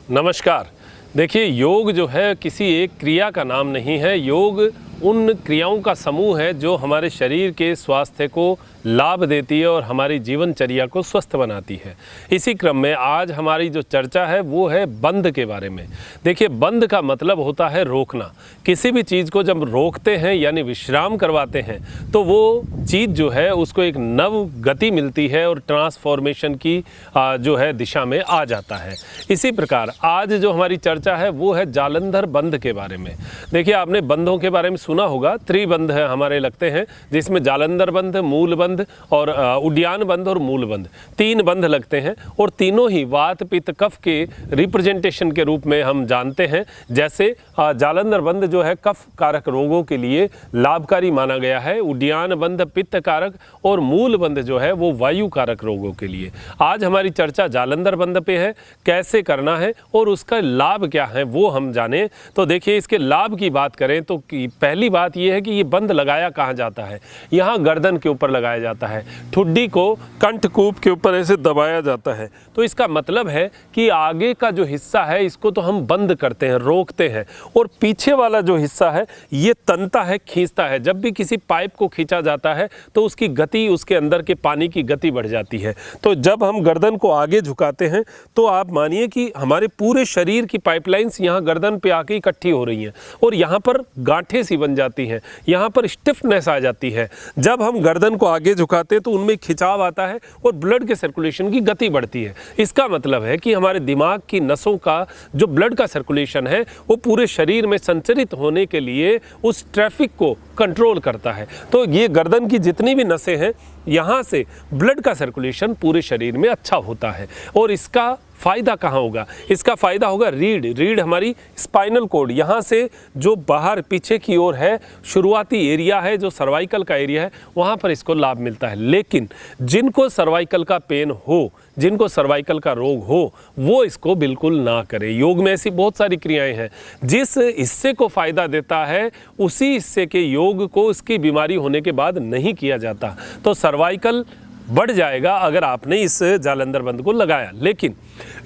नमस्कार। देखिए, योग जो है किसी एक क्रिया का नाम नहीं है। योग उन क्रियाओं का समूह है जो हमारे शरीर के स्वास्थ्य को लाभ देती है और हमारी जीवनचर्या को स्वस्थ बनाती है। इसी क्रम में आज हमारी जो चर्चा है वो है बंध के बारे में। देखिए, बंध का मतलब होता है रोकना। किसी भी चीज़ को जब रोकते हैं यानी विश्राम करवाते हैं तो वो चीज़ जो है उसको एक नव गति मिलती है और ट्रांसफॉर्मेशन की जो है दिशा में आ जाता है। इसी प्रकार आज जो हमारी चर्चा है वो है जालंधर बंध के बारे में। देखिए, आपने बंधों के बारे में सुना होगा। त्रिबंध है हमारे लगते हैं, जिसमें जालंधर बंध, मूल बंध और उद्यान बंध और मूल बंध, तीन बंध लगते हैं और तीनों ही वात पित्त कफ के रिप्रेजेंटेशन के रूप में हम जानते हैं। जैसे जालंधर बंध जो है कफ कारक रोगों के लिए लाभकारी माना गया है, उद्यान बंध पित्त कारक और मूल बंध जो है वो वायु कारक रोगों के लिए। आज हमारी चर्चा जालंधर बंध पे है, कैसे करना है और उसका लाभ क्या है वो हम जाने। तो देखिए, इसके लाभ की बात करें तो पहली बात यह है कि ये बंध लगाया कहाँ जाता है। यहाँ गर्दन के ऊपर लगाया जाता है, ठुड्डी को कंठकूप के ऊपर ऐसे दबाया जाता है। तो इसका मतलब है कि आगे का जो हिस्सा है इसको तो हम बंद करते हैं, रोकते हैं, और पीछे वाला जो हिस्सा है ये तनता है, खींचता है। जब भी किसी पाइप को खींचा जाता है तो उसकी गति, उसके अंदर के पानी की गति बढ़ जाती है। तो जब हम गर्दन को आगे झुकाते हैं तो आप मानिए कि हमारे पूरे शरीर की पाइपलाइंस यहाँ गर्दन पे आके इकट्ठी हो रही हैं और यहाँ पर गांठें सी बन जाती हैं, यहाँ पर स्टिफनेस आ जाती है। जब हम गर्दन को आगे झुकाते हैं तो उनमें खिंचाव आता है और ब्लड के सर्कुलेशन की गति बढ़ती है। इसका मतलब है कि हमारे दिमाग की नसों का जो ब्लड का सर्कुलेशन है वो पूरे शरीर में संचरित होने के लिए उस ट्रैफिक को कंट्रोल करता है। तो ये गर्दन की जितनी भी नसें हैं यहाँ से ब्लड का सर्कुलेशन पूरे शरीर में अच्छा होता है। और इसका फ़ायदा कहाँ होगा? इसका फ़ायदा होगा रीढ़ हमारी स्पाइनल कोड, यहाँ से जो बाहर पीछे की ओर है, शुरुआती एरिया है जो सर्वाइकल का एरिया है, वहाँ पर इसको लाभ मिलता है। लेकिन जिनको सर्वाइकल का पेन हो, जिनको सर्वाइकल का रोग हो, वो इसको बिल्कुल ना करें। योग में ऐसी बहुत सारी क्रियाएं हैं, जिस हिस्से को फ़ायदा देता है उसी हिस्से के योग को उसकी बीमारी होने के बाद नहीं किया जाता। तो सर्वाइकल बढ़ जाएगा अगर आपने इस जालंधर बंध को लगाया। लेकिन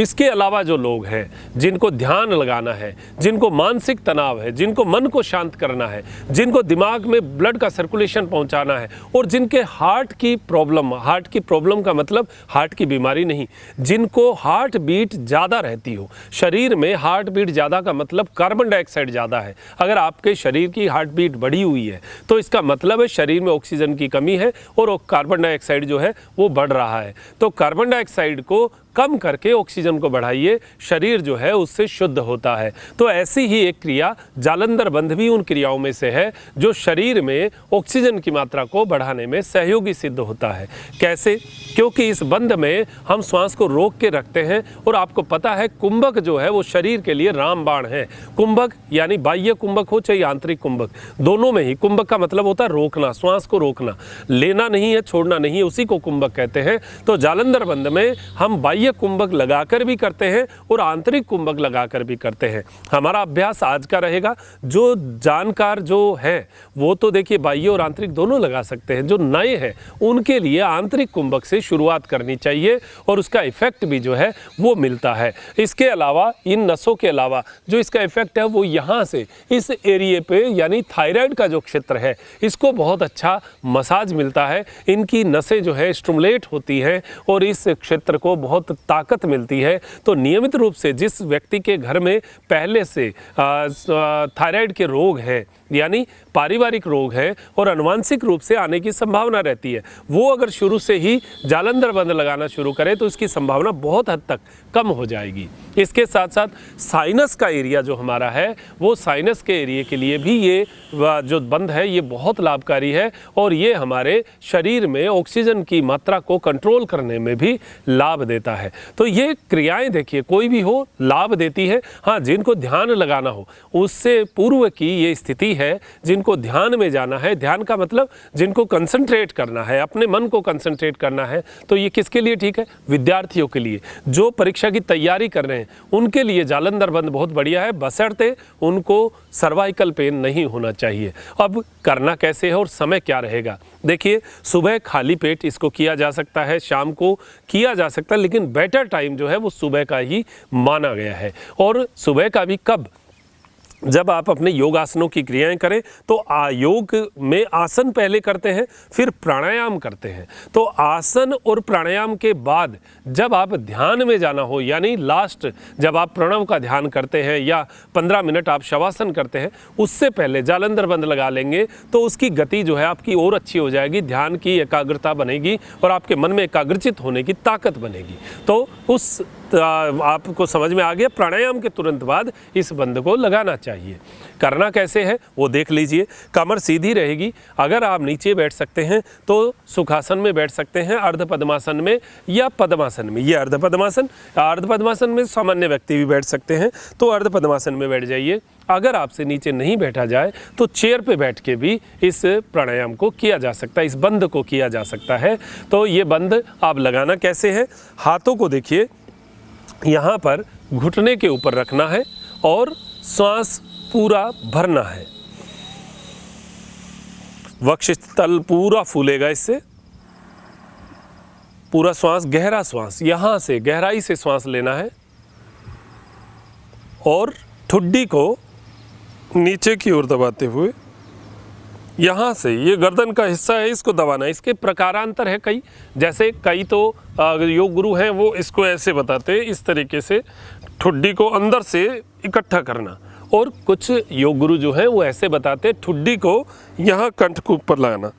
इसके अलावा जो लोग हैं जिनको ध्यान लगाना है, जिनको मानसिक तनाव है, जिनको मन को शांत करना है, जिनको दिमाग में ब्लड का सर्कुलेशन पहुंचाना है और जिनके हार्ट की प्रॉब्लम का मतलब हार्ट की बीमारी नहीं, जिनको हार्ट बीट ज़्यादा रहती हो, शरीर में हार्ट बीट ज़्यादा का मतलब कार्बन डाइऑक्साइड ज़्यादा है। अगर आपके शरीर की हार्ट बीट बढ़ी हुई है तो इसका मतलब है शरीर में ऑक्सीजन की कमी है और कार्बन डाइऑक्साइड जो है वो बढ़ रहा है। तो कार्बन डाइऑक्साइड को कम करके ऑक्सीजन को बढ़ाइए, शरीर जो है उससे शुद्ध होता है। तो ऐसी ही एक क्रिया जालंधर बंध भी उन क्रियाओं में से है जो शरीर में ऑक्सीजन की मात्रा को बढ़ाने में सहयोगी सिद्ध होता है। कैसे? क्योंकि इस बंध में हम श्वास को रोक के रखते हैं और आपको पता है कुंभक जो है वो शरीर के लिए रामबाण है। कुंभक यानी बाह्य कुंभक हो चाहे आंतरिक कुंभक, दोनों में ही कुंभक का मतलब होता है रोकना, श्वास को रोकना, लेना नहीं है, छोड़ना नहीं है, उसी को कुंभक कहते हैं। तो जालंधर बंध में हम बाह्य कुंभक लगाकर भी करते हैं और आंतरिक कुंभक लगाकर भी करते हैं। हमारा अभ्यास आज का रहेगा, जो जानकार जो है वो तो देखिए बाह्य और आंतरिक दोनों लगा सकते हैं। जो नए हैं उनके लिए आंतरिक कुंभक से शुरुआत करनी चाहिए और उसका इफेक्ट भी जो है वो मिलता है। इसके अलावा इन नसों के अलावा जो इसका इफेक्ट है वो यहाँ से इस एरिए पे यानी थायराइड का जो क्षेत्र है इसको बहुत अच्छा मसाज मिलता है। इनकी नसें जो है स्टिमुलेट होती हैं और इस क्षेत्र को बहुत ताकत मिलती है। तो नियमित रूप से जिस व्यक्ति के घर में पहले से थायराइड के रोग हैं यानी पारिवारिक रोग है और अनुवांशिक रूप से आने की संभावना रहती है, वो अगर शुरू से ही जालंधर बंध लगाना शुरू करे तो इसकी संभावना बहुत हद तक कम हो जाएगी। इसके साथ साथ साइनस का एरिया जो हमारा है वो साइनस के एरिया के लिए भी ये जो बंध है ये बहुत लाभकारी है और ये हमारे शरीर में ऑक्सीजन की मात्रा को कंट्रोल करने में भी लाभ देता है। तो ये क्रियाएं देखिए कोई भी हो लाभ देती है। हाँ, जिनको ध्यान लगाना हो उससे पूर्व की ये स्थिति है, जिनको ध्यान में जाना है, ध्यान का मतलब जिनको कंसंट्रेट करना है, अपने मन को कंसंट्रेट करना है, तो ये किसके लिए ठीक है? विद्यार्थियों के लिए, जो परीक्षा की तैयारी कर रहे हैं उनके लिए जालंधर बंध बहुत बढ़िया है, बशर्ते उनको सर्वाइकल पेन नहीं होना चाहिए। अब करना कैसे है और समय क्या रहेगा? देखिए, सुबह खाली पेट इसको किया जा सकता है, शाम को किया जा सकता है, लेकिन बेटर टाइम जो है वो सुबह का ही माना गया है। और सुबह का भी कब? जब आप अपने योगासनों की क्रियाएं करें तो योग में आसन पहले करते हैं, फिर प्राणायाम करते हैं। तो आसन और प्राणायाम के बाद जब आप ध्यान में जाना हो, यानी लास्ट जब आप प्रणव का ध्यान करते हैं या 15 मिनट आप शवासन करते हैं, उससे पहले जालंधर बंद लगा लेंगे तो उसकी गति जो है आपकी और अच्छी हो जाएगी, ध्यान की एकाग्रता बनेगी और आपके मन में एकाग्रचित होने की ताकत बनेगी। तो उस आपको समझ में आ गया। प्राणायाम के तुरंत बाद इस बंद को लगाना चाहिए। करना कैसे है वो देख लीजिए। कमर सीधी रहेगी। अगर आप नीचे बैठ सकते हैं तो सुखासन में बैठ सकते हैं, अर्ध पद्मासन में या पद्मासन में। ये अर्ध पद्मासन में सामान्य व्यक्ति भी बैठ सकते हैं, तो अर्ध पद्मासन में बैठ जाइए। अगर आपसे नीचे नहीं बैठा जाए तो चेयर पे बैठ के भी इस प्राणायाम को किया जा सकता है, इस बंद को किया जा सकता है। तो ये बंद आप लगाना कैसे है? हाथों को देखिए, यहाँ पर घुटने के ऊपर रखना है और श्वास पूरा भरना है। वक्षस्थल पूरा फूलेगा इससे। पूरा श्वास, गहरा श्वास, यहाँ से गहराई से श्वास लेना है और ठुड्डी को नीचे की ओर दबाते हुए यहाँ से, ये गर्दन का हिस्सा है, इसको दबाना। इसके प्रकारांतर है कई, जैसे कई तो योग गुरु हैं वो इसको ऐसे बताते हैं, इस तरीके से ठुड्डी को अंदर से इकट्ठा करना, और कुछ योग गुरु जो हैं वो ऐसे बताते हैं ठुड्डी को यहाँ कंठ के ऊपर लाना।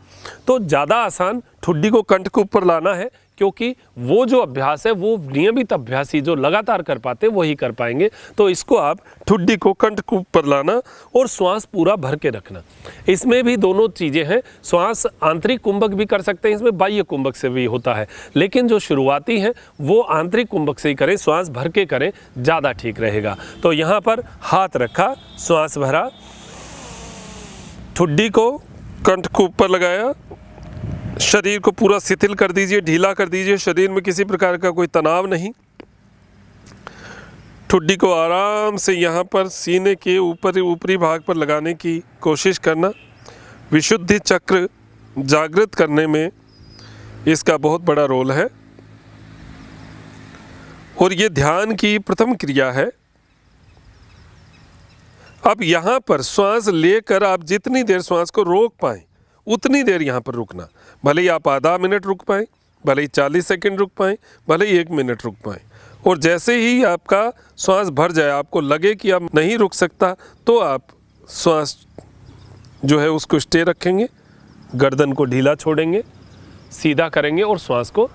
तो ज़्यादा आसान ठुड्डी को कंठ के ऊपर लाना है, क्योंकि वो जो अभ्यास है वो नियमित अभ्यासी जो लगातार कर पाते वही कर पाएंगे। तो इसको आप ठुड्डी को कंठ के ऊपर लाना और श्वास पूरा भर के रखना। इसमें भी दोनों चीज़ें हैं। श्वास आंतरिक कुंभक भी कर सकते हैं, इसमें बाह्य कुंभक से भी होता है, लेकिन जो शुरुआती हैं वो आंतरिक कुंभक से ही करें, श्वास भर के करें, ज़्यादा ठीक रहेगा। तो यहाँ पर हाथ रखा, श्वास भरा, ठुड्डी को कंठ के ऊपर लगाया, शरीर को पूरा शिथिल कर दीजिए, ढीला कर दीजिए, शरीर में किसी प्रकार का कोई तनाव नहीं। ठुड्डी को आराम से यहाँ पर सीने के ऊपरी भाग पर लगाने की कोशिश करना। विशुद्धि चक्र जागृत करने में इसका बहुत बड़ा रोल है और ये ध्यान की प्रथम क्रिया है। अब यहाँ पर श्वास लेकर आप जितनी देर श्वास को रोक पाएं उतनी देर यहाँ पर रुकना। भले ही आप आधा मिनट रुक पाएं, भले ही 40 सेकंड रुक पाएं, भले ही 1 मिनट रुक पाएं। और जैसे ही आपका श्वास भर जाए, आपको लगे कि अब नहीं रुक सकता, तो आप श्वास जो है उसको स्टे रखेंगे, गर्दन को ढीला छोड़ेंगे, सीधा करेंगे और श्वास को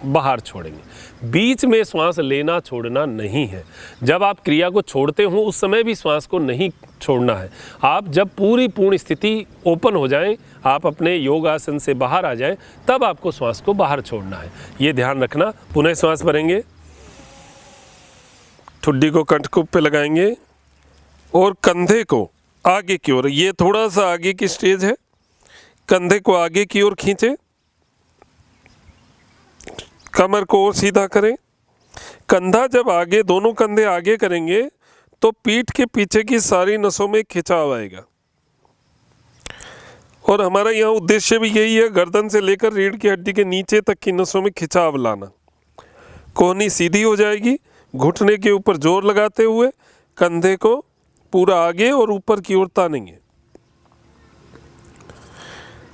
बाहर छोड़ेंगे। बीच में श्वास लेना छोड़ना नहीं है। जब आप क्रिया को छोड़ते हो उस समय भी श्वास को नहीं छोड़ना है। आप जब पूरी पूर्ण स्थिति ओपन हो जाएं, आप अपने योगासन से बाहर आ जाएं, तब आपको श्वास को बाहर छोड़ना है। ये ध्यान रखना। पुनः श्वास भरेंगे, ठुड्डी को कंठ के ऊपर लगाएंगे और कंधे को आगे की ओर, ये थोड़ा सा आगे की स्टेज है, कंधे को आगे की ओर खींचे, कमर को और सीधा करें। कंधा जब आगे, दोनों कंधे आगे करेंगे तो पीठ के पीछे की सारी नसों में खिंचाव आएगा। और हमारा यहाँ उद्देश्य भी यही है, गर्दन से लेकर रीढ़ की हड्डी के नीचे तक की नसों में खिंचाव लाना। कोहनी सीधी हो जाएगी। घुटने के ऊपर जोर लगाते हुए कंधे को पूरा आगे और ऊपर की ओर तानेंगे।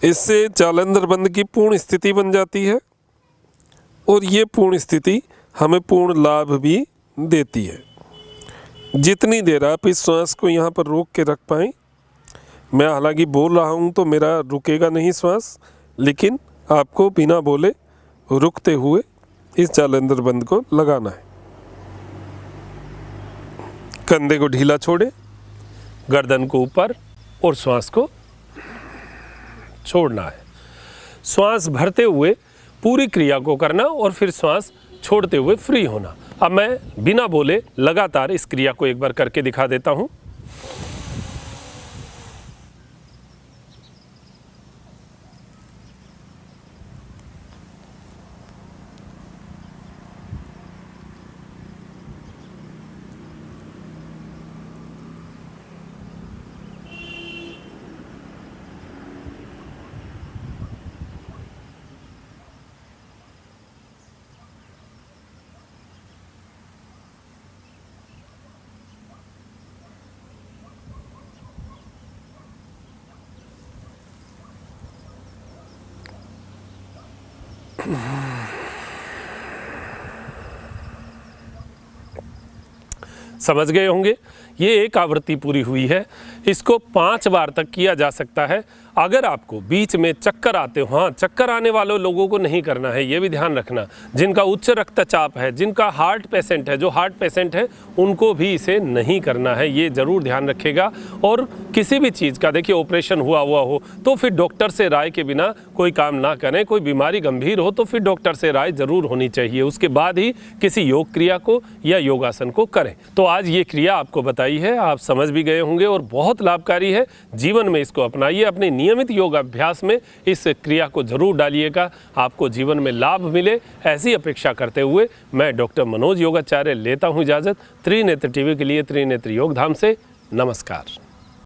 इससे जालंधर बंद की पूर्ण स्थिति बन जाती है और ये पूर्ण स्थिति हमें पूर्ण लाभ भी देती है। जितनी देर आप इस श्वास को यहाँ पर रोक के रख पाएँ, मैं हालांकि बोल रहा हूँ तो मेरा रुकेगा नहीं श्वास, लेकिन आपको बिना बोले रुकते हुए इस जालंधर बंद को लगाना है। कंधे को ढीला छोड़े, गर्दन को ऊपर और श्वास को छोड़ना है। श्वास भरते हुए पूरी क्रिया को करना और फिर श्वास छोड़ते हुए फ्री होना। अब मैं बिना बोले लगातार इस क्रिया को एक बार करके दिखा देता हूँ। समझ गए होंगे, ये एक आवृत्ति पूरी हुई है। इसको 5 बार तक किया जा सकता है। अगर आपको बीच में चक्कर आते हो, हाँ चक्कर आने वालों लोगों को नहीं करना है, ये भी ध्यान रखना। जिनका उच्च रक्तचाप है, जिनका हार्ट पेशेंट है, जो हार्ट पेशेंट है उनको भी इसे नहीं करना है, ये ज़रूर ध्यान रखेगा। और किसी भी चीज़ का देखिए ऑपरेशन हुआ हो तो फिर डॉक्टर से राय के बिना कोई काम ना करें। कोई बीमारी गंभीर हो तो फिर डॉक्टर से राय ज़रूर होनी चाहिए, उसके बाद ही किसी योग क्रिया को या योगासन को करें। तो आज ये क्रिया आपको बताई है, आप समझ भी गए होंगे और बहुत लाभकारी है। जीवन में इसको अपनाइए, अपने नियमित योग अभ्यास में इस क्रिया को जरूर डालिएगा, आपको जीवन में लाभ मिले ऐसी अपेक्षा करते हुए मैं डॉक्टर मनोज योगाचार्य लेता हूं इजाज़त। त्रिनेत्र टीवी के लिए त्रिनेत्र योग धाम से नमस्कार।